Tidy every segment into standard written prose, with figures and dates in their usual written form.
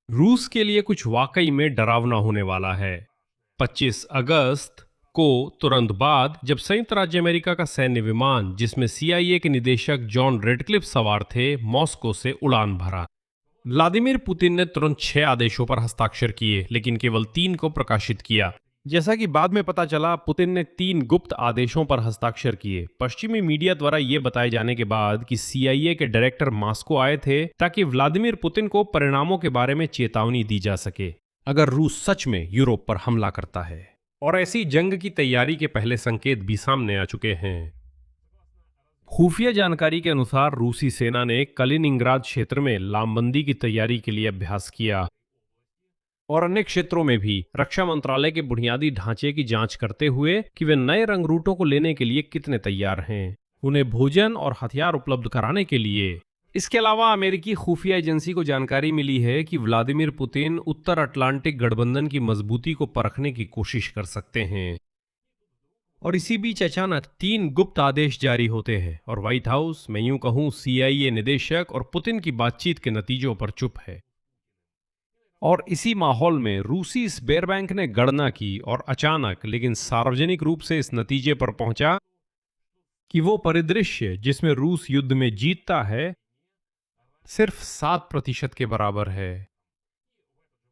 रूस के लिए कुछ वाकई में डरावना होने वाला है। 25 अगस्त को तुरंत बाद जब संयुक्त राज्य अमेरिका का सैन्य विमान जिसमें सीआईए के निदेशक जॉन रेडक्लिफ सवार थे मॉस्को से उड़ान भरा। व्लादिमीर पुतिन ने तुरंत 6 आदेशों पर हस्ताक्षर किए लेकिन केवल 3 को प्रकाशित किया। जैसा कि बाद में पता चला, पुतिन ने 3 गुप्त आदेशों पर हस्ताक्षर किए पश्चिमी मीडिया द्वारा यह बताए जाने के बाद कि सीआईए के डायरेक्टर मॉस्को आए थे ताकि व्लादिमीर पुतिन को परिणामों के बारे में चेतावनी दी जा सके अगर रूस सच में यूरोप पर हमला करता है। और ऐसी जंग की तैयारी के पहले संकेत भी सामने आ चुके हैं। खुफिया जानकारी के अनुसार रूसी सेना ने कलिनिंग्राद क्षेत्र में लामबंदी की तैयारी के लिए अभ्यास किया और अन्य क्षेत्रों में भी रक्षा मंत्रालय के बुनियादी ढांचे की जांच करते हुए कि वे नए रंग रूटों को लेने के लिए कितने तैयार हैं, उन्हें भोजन और हथियार उपलब्ध कराने के लिए। इसके अलावा अमेरिकी खुफिया एजेंसी को जानकारी मिली है कि व्लादिमीर पुतिन उत्तर अटलांटिक गठबंधन की मजबूती को परखने की कोशिश कर सकते हैं। और इसी बीच अचानक 3 गुप्त आदेश जारी होते हैं और व्हाइट हाउस, मैं यूं कहूं सीआईए निदेशक और पुतिन की बातचीत के नतीजों पर चुप है। और इसी माहौल में रूसी स्बेर बैंक ने गणना की और अचानक लेकिन सार्वजनिक रूप से इस नतीजे पर पहुंचा कि वो परिदृश्य जिसमें रूस युद्ध में जीतता है सिर्फ 7% के बराबर है।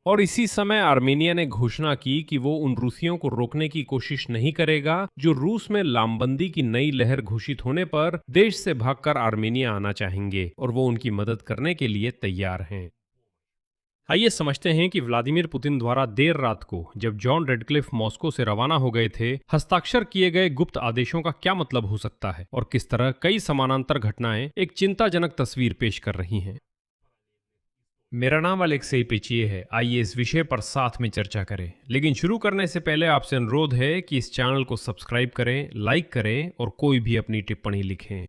और इसी समय आर्मेनिया ने घोषणा की कि वो उन रूसियों को रोकने की कोशिश नहीं करेगा जो रूस में लामबंदी की नई लहर घोषित होने पर देश से भागकर आर्मेनिया आना चाहेंगे और वो उनकी मदद करने के लिए तैयार हैं। आइए समझते हैं कि व्लादिमीर पुतिन द्वारा देर रात को जब जॉन रेडक्लिफ मॉस्को से रवाना हो गए थे हस्ताक्षर किए गए गुप्त आदेशों का क्या मतलब हो सकता है और किस तरह कई समानांतर घटनाएं एक चिंताजनक तस्वीर पेश कर रही हैं। मेरा नाम अलेक्सेई पेचिए है। आइए इस विषय पर साथ में चर्चा करें, लेकिन शुरू करने से पहले आपसे अनुरोध है कि इस चैनल को सब्सक्राइब करें, लाइक करें और कोई भी अपनी टिप्पणी लिखें।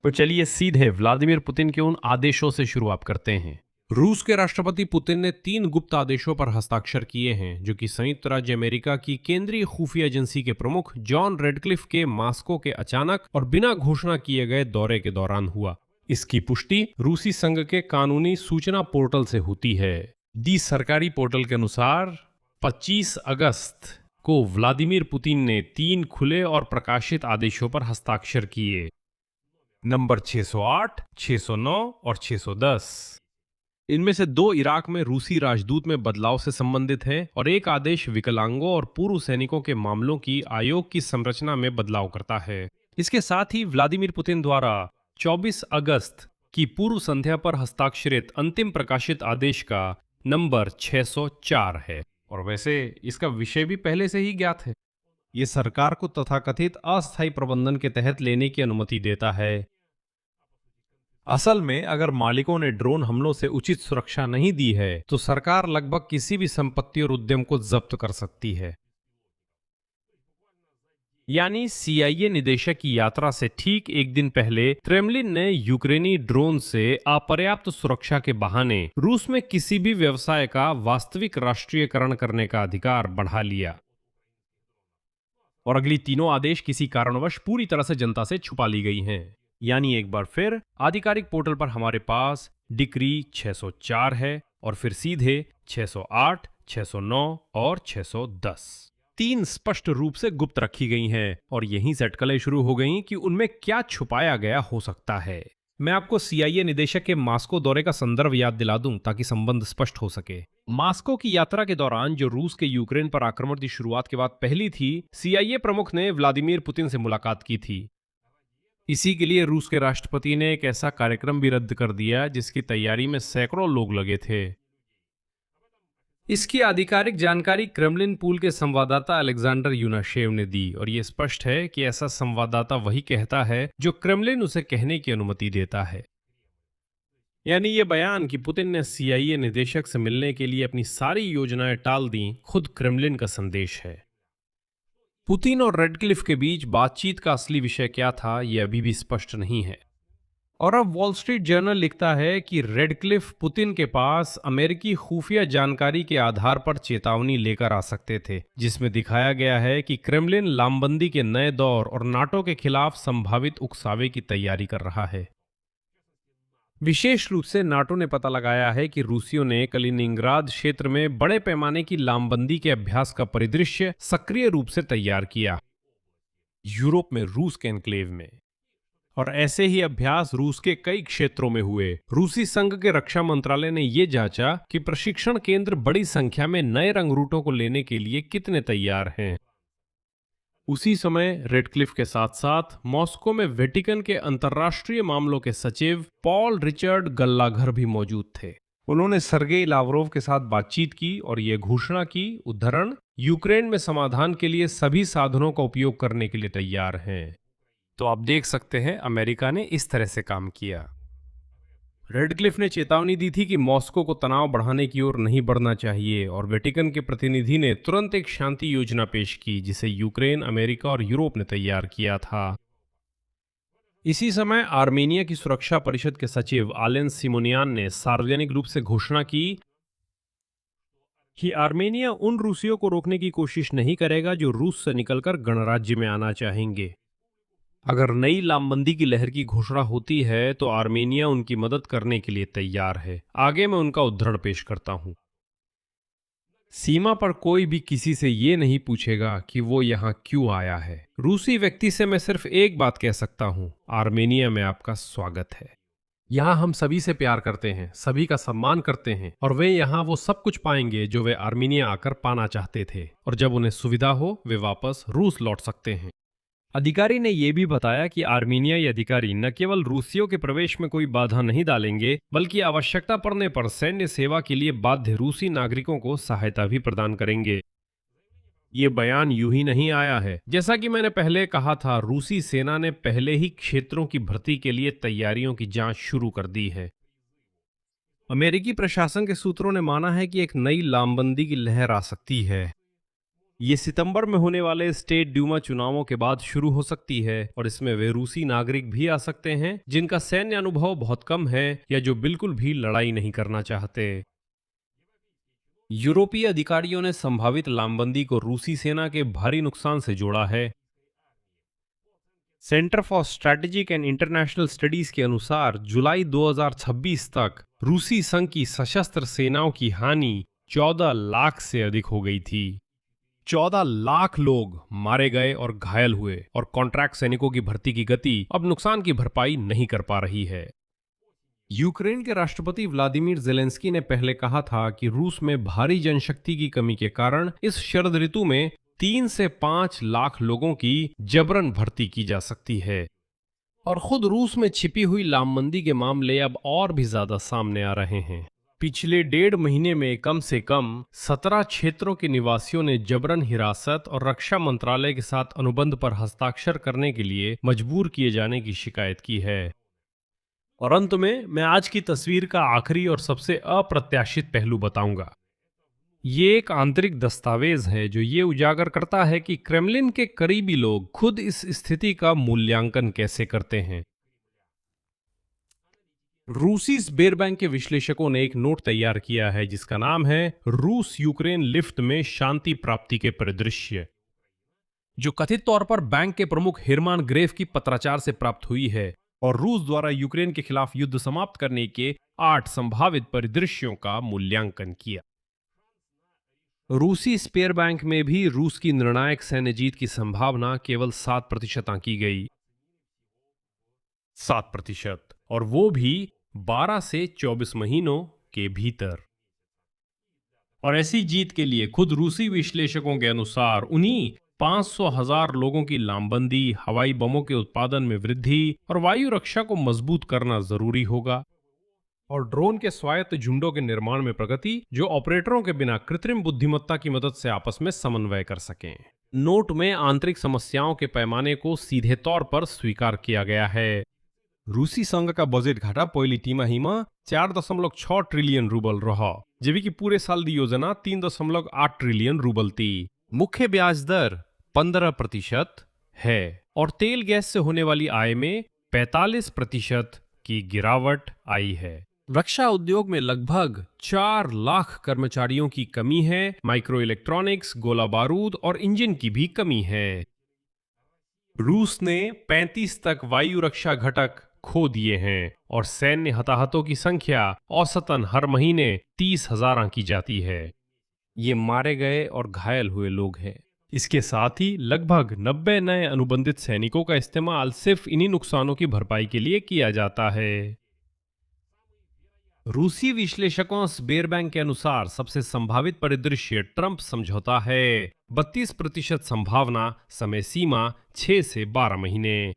तो चलिए सीधे व्लादिमीर पुतिन के उन आदेशों से शुरुआत करते हैं। रूस के राष्ट्रपति पुतिन ने 3 गुप्त आदेशों पर हस्ताक्षर किए हैं जो कि संयुक्त राज्य अमेरिका की केंद्रीय खुफिया एजेंसी के प्रमुख जॉन रेडक्लिफ के मॉस्को के अचानक और बिना घोषणा किए गए दौरे के दौरान हुआ। इसकी पुष्टि रूसी संघ के कानूनी सूचना पोर्टल से होती है। दी सरकारी पोर्टल के अनुसार 25 अगस्त को व्लादिमीर पुतिन ने 3 खुले और प्रकाशित आदेशों पर हस्ताक्षर किए, नंबर 608, 609 और 610। इनमें से 2 इराक में रूसी राजदूत में बदलाव से संबंधित है और एक आदेश विकलांगों और पूर्व सैनिकों के मामलों की आयोग की संरचना में बदलाव करता है। इसके साथ ही व्लादिमीर पुतिन द्वारा 24 अगस्त की पूर्व संध्या पर हस्ताक्षरित अंतिम प्रकाशित आदेश का नंबर 604 है और वैसे इसका विषय भी पहले से ही ज्ञात है। ये सरकार को तथाकथित अस्थायी प्रबंधन के तहत लेने की अनुमति देता है। असल में अगर मालिकों ने ड्रोन हमलों से उचित सुरक्षा नहीं दी है तो सरकार लगभग किसी भी संपत्ति और उद्यम को जब्त कर सकती है। यानी सीआईए निदेशक की यात्रा से ठीक एक दिन पहले क्रेमलिन ने यूक्रेनी ड्रोन से अपर्याप्त सुरक्षा के बहाने रूस में किसी भी व्यवसाय का वास्तविक राष्ट्रीयकरण करने का अधिकार बढ़ा लिया। और अगली तीनों आदेश किसी कारणवश पूरी तरह से जनता से छुपा ली गई हैं। यानी एक बार फिर आधिकारिक पोर्टल पर हमारे पास डिक्री 604 है और फिर सीधे 608, 609 और 610 3 स्पष्ट रूप से गुप्त रखी गई हैं और यहीं से अटकलें शुरू हो गईं कि उनमें क्या छुपाया गया हो सकता है। मैं आपको सीआईए निदेशक के मॉस्को दौरे का संदर्भ याद दिला दूं ताकि संबंध स्पष्ट हो सके। मॉस्को की यात्रा के दौरान जो रूस के यूक्रेन पर आक्रमण की शुरुआत के बाद पहली थी, सीआईए प्रमुख ने व्लादिमीर पुतिन से मुलाकात की थी। इसी के लिए रूस के राष्ट्रपति ने एक ऐसा कार्यक्रम भी रद्द कर दिया जिसकी तैयारी में सैकड़ों लोग लगे थे। इसकी आधिकारिक जानकारी क्रेमलिन पूल के संवाददाता अलेक्जेंडर यूनाशेव ने दी और यह स्पष्ट है कि ऐसा संवाददाता वही कहता है जो क्रेमलिन उसे कहने की अनुमति देता है। यानी ये बयान कि पुतिन ने सीआईए निदेशक से मिलने के लिए अपनी सारी योजनाएं टाल दी खुद क्रेमलिन का संदेश है। पुतिन और रेडक्लिफ के बीच बातचीत का असली विषय क्या था यह अभी भी स्पष्ट नहीं है। और अब वॉल स्ट्रीट जर्नल लिखता है कि रेडक्लिफ पुतिन के पास अमेरिकी खुफिया जानकारी के आधार पर चेतावनी लेकर आ सकते थे जिसमें दिखाया गया है कि क्रेमलिन लामबंदी के नए दौर और नाटो के खिलाफ संभावित उकसावे की तैयारी कर रहा है। विशेष रूप से नाटो ने पता लगाया है कि रूसियों ने कलिनिंग्राद क्षेत्र में बड़े पैमाने की लामबंदी के अभ्यास का परिदृश्य सक्रिय रूप से तैयार किया, यूरोप में रूस के एन्क्लेव में। और ऐसे ही अभ्यास रूस के कई क्षेत्रों में हुए। रूसी संघ के रक्षा मंत्रालय ने यह जांचा कि प्रशिक्षण केंद्र बड़ी संख्या में नए रंगरूटों को लेने के लिए कितने तैयार हैं। उसी समय रेडक्लिफ के साथ साथ मॉस्को में वेटिकन के अंतर्राष्ट्रीय मामलों के सचिव पॉल रिचर्ड गल्लाघर भी मौजूद थे। उन्होंने सर्गेई लावरोव के साथ बातचीत की और यह घोषणा की, उद्धरण, यूक्रेन में समाधान के लिए सभी साधनों का उपयोग करने के लिए तैयार हैं। तो आप देख सकते हैं अमेरिका ने इस तरह से काम किया। रेडक्लिफ ने चेतावनी दी थी कि मॉस्को को तनाव बढ़ाने की ओर नहीं बढ़ना चाहिए और वेटिकन के प्रतिनिधि ने तुरंत एक शांति योजना पेश की जिसे यूक्रेन, अमेरिका और यूरोप ने तैयार किया था। इसी समय आर्मेनिया की सुरक्षा परिषद के सचिव आलेन सिमोनियान ने सार्वजनिक रूप से घोषणा की कि आर्मेनिया उन रूसियों को रोकने की कोशिश नहीं करेगा जो रूस से निकलकर गणराज्य में आना चाहेंगे। अगर नई लामबंदी की लहर की घोषणा होती है तो आर्मेनिया उनकी मदद करने के लिए तैयार है। आगे मैं उनका उद्धरण पेश करता हूं। सीमा पर कोई भी किसी से ये नहीं पूछेगा कि वो यहाँ क्यों आया है। रूसी व्यक्ति से मैं सिर्फ एक बात कह सकता हूं, आर्मेनिया में आपका स्वागत है। यहाँ हम सभी से प्यार करते हैं, सभी का सम्मान करते हैं और वे यहाँ वो सब कुछ पाएंगे जो वे आर्मेनिया आकर पाना चाहते थे, और जब उन्हें सुविधा हो वे वापस रूस लौट सकते हैं। अधिकारी ने यह भी बताया कि आर्मीनियाई अधिकारी न केवल रूसियों के प्रवेश में कोई बाधा नहीं डालेंगे, बल्कि आवश्यकता पड़ने पर सैन्य सेवा के लिए बाध्य रूसी नागरिकों को सहायता भी प्रदान करेंगे। ये बयान यूं ही नहीं आया है। जैसा कि मैंने पहले कहा था, रूसी सेना ने पहले ही क्षेत्रों की भर्ती के लिए तैयारियों की जांच शुरू कर दी है। अमेरिकी प्रशासन के सूत्रों ने माना है कि एक नई लामबंदी की लहर आ सकती है। ये सितंबर में होने वाले स्टेट ड्यूमा चुनावों के बाद शुरू हो सकती है और इसमें वे रूसी नागरिक भी आ सकते हैं जिनका सैन्य अनुभव बहुत कम है या जो बिल्कुल भी लड़ाई नहीं करना चाहते। यूरोपीय अधिकारियों ने संभावित लामबंदी को रूसी सेना के भारी नुकसान से जोड़ा है। Centre for strategic and international studies के अनुसार जुलाई 2026 तक रूसी संघ की सशस्त्र सेनाओं की हानि 14 लाख से अधिक हो गई थी। 14 लाख लोग मारे गए और घायल हुए और कॉन्ट्रैक्ट सैनिकों की भर्ती की गति अब नुकसान की भरपाई नहीं कर पा रही है। यूक्रेन के राष्ट्रपति व्लादिमीर ज़ेलेंस्की ने पहले कहा था कि रूस में भारी जनशक्ति की कमी के कारण इस शरद ऋतु में 3 से 5 लाख लोगों की जबरन भर्ती की जा सकती है। और खुद रूस में छिपी हुई लामबंदी के मामले अब और भी ज्यादा सामने आ रहे हैं। पिछले 1.5 महीने में कम से कम 17 क्षेत्रों के निवासियों ने जबरन हिरासत और रक्षा मंत्रालय के साथ अनुबंध पर हस्ताक्षर करने के लिए मजबूर किए जाने की शिकायत की है। और अंत में मैं आज की तस्वीर का आखिरी और सबसे अप्रत्याशित पहलू बताऊंगा। ये एक आंतरिक दस्तावेज है जो ये उजागर करता है कि क्रेमलिन के करीबी लोग खुद इस स्थिति का मूल्यांकन कैसे करते हैं। रूसी स्बेरबैंक के विश्लेषकों ने एक नोट तैयार किया है जिसका नाम है रूस यूक्रेन लिफ्ट में शांति प्राप्ति के परिदृश्य, जो कथित तौर पर बैंक के प्रमुख हिरमान ग्रेफ की पत्राचार से प्राप्त हुई है और रूस द्वारा यूक्रेन के खिलाफ युद्ध समाप्त करने के 8 संभावित परिदृश्यों का मूल्यांकन किया। रूसी स्पेयर बैंक में भी रूस की निर्णायक सैन्य जीत की संभावना केवल 7% आंकी गई। 7%, और वो भी 12 से 24 महीनों के भीतर। और ऐसी जीत के लिए खुद रूसी विश्लेषकों के अनुसार उन्हीं 500,000 लोगों की लामबंदी, हवाई बमों के उत्पादन में वृद्धि और वायु रक्षा को मजबूत करना जरूरी होगा। और ड्रोन के स्वायत्त झुंडों के निर्माण में प्रगति जो ऑपरेटरों के बिना कृत्रिम बुद्धिमत्ता की मदद से आपस में समन्वय कर सकें। नोट में आंतरिक समस्याओं के पैमाने को सीधे तौर पर स्वीकार किया गया है। रूसी संघ का बजेट घाटा पहिली तिमाहीमा 4.6 ट्रिलियन रूबल रहा, जबकि पूरे साल की योजना 3.8 ट्रिलियन रूबल थी। मुख्य ब्याज दर 15% है और तेल गैस से होने वाली आय में 45% की गिरावट आई है। रक्षा उद्योग में लगभग 4 लाख कर्मचारियों की कमी है। माइक्रो इलेक्ट्रॉनिक्स, गोला बारूद और इंजन की भी कमी है। रूस ने 35 तक वायु रक्षा घटक खो दिए हैं और सैन्य हताहतों की संख्या औसतन हर महीने 30,000 आंकी जाती है। ये मारे गए और घायल हुए लोग हैं। इसके साथ ही लगभग 90 नए अनुबंधित सैनिकों का इस्तेमाल सिर्फ इन्हीं नुकसानों की भरपाई के लिए किया जाता है। रूसी विश्लेषकों स्बेरबैंक के अनुसार सबसे संभावित परिदृश्य ट्रंप समझौता है। 32% संभावना, समय सीमा 6 से 12 महीने।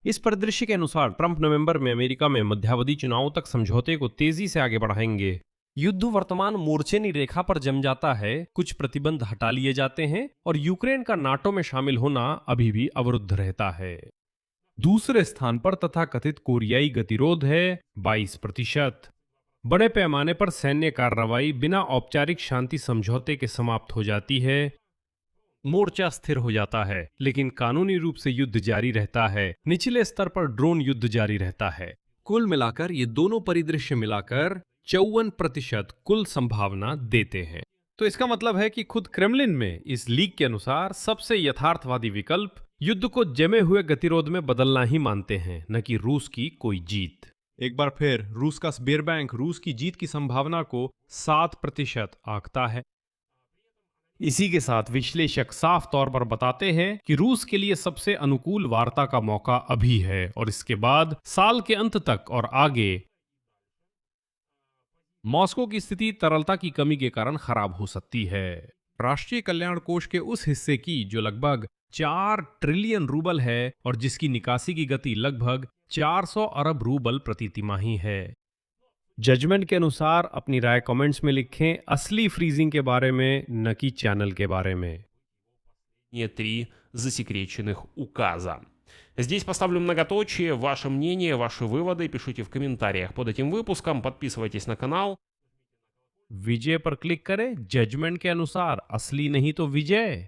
इस परिदृश्य के अनुसार ट्रंप नवंबर में अमेरिका में मध्यावधि चुनावों तक समझौते को तेजी से आगे बढ़ाएंगे। युद्ध वर्तमान मोर्चेनी रेखा पर जम जाता है, कुछ प्रतिबंध हटा लिए जाते हैं और यूक्रेन का नाटो में शामिल होना अभी भी अवरुद्ध रहता है। दूसरे स्थान पर तथाकथित कोरियाई गतिरोध है 22%। बड़े पैमाने पर सैन्य कार्रवाई बिना औपचारिक शांति समझौते के समाप्त हो जाती है। मोर्चा स्थिर हो जाता है, लेकिन कानूनी रूप से युद्ध जारी रहता है। निचले स्तर पर ड्रोन युद्ध जारी रहता है। कुल मिलाकर ये दोनों परिदृश्य मिलाकर 54% कुल संभावना देते हैं। तो इसका मतलब है कि खुद क्रेमलिन में इस लीग के अनुसार सबसे यथार्थवादी विकल्प युद्ध को जमे हुए गतिरोध में बदलना ही मानते हैं, न कि रूस की कोई जीत। एक बार फिर रूस का स्बेरबैंक रूस की जीत की संभावना को 7% आंकता है। इसी के साथ विश्लेषक साफ तौर पर बताते हैं कि रूस के लिए सबसे अनुकूल वार्ता का मौका अभी है और इसके बाद साल के अंत तक और आगे मॉस्को की स्थिति तरलता की कमी के कारण खराब हो सकती है। राष्ट्रीय कल्याण कोष के उस हिस्से की जो लगभग 4 ट्रिलियन रूबल है और जिसकी निकासी की गति लगभग 400 अरब रूबल प्रति तिमाही है। जजमेंट के अनुसार अपनी राय कमेंट्स में लिखें, असली फ्रीजिंग के बारे में, न कि चैनल के बारे में। Не 3 засекреченных указа. Здесь поставлю многоточие, ваше мнение, ваши выводы пишите в комментариях под этим выпуском, подписывайтесь на канал. विजय पर क्लिक करें। जजमेंट के अनुसार असली नहीं तो विजय।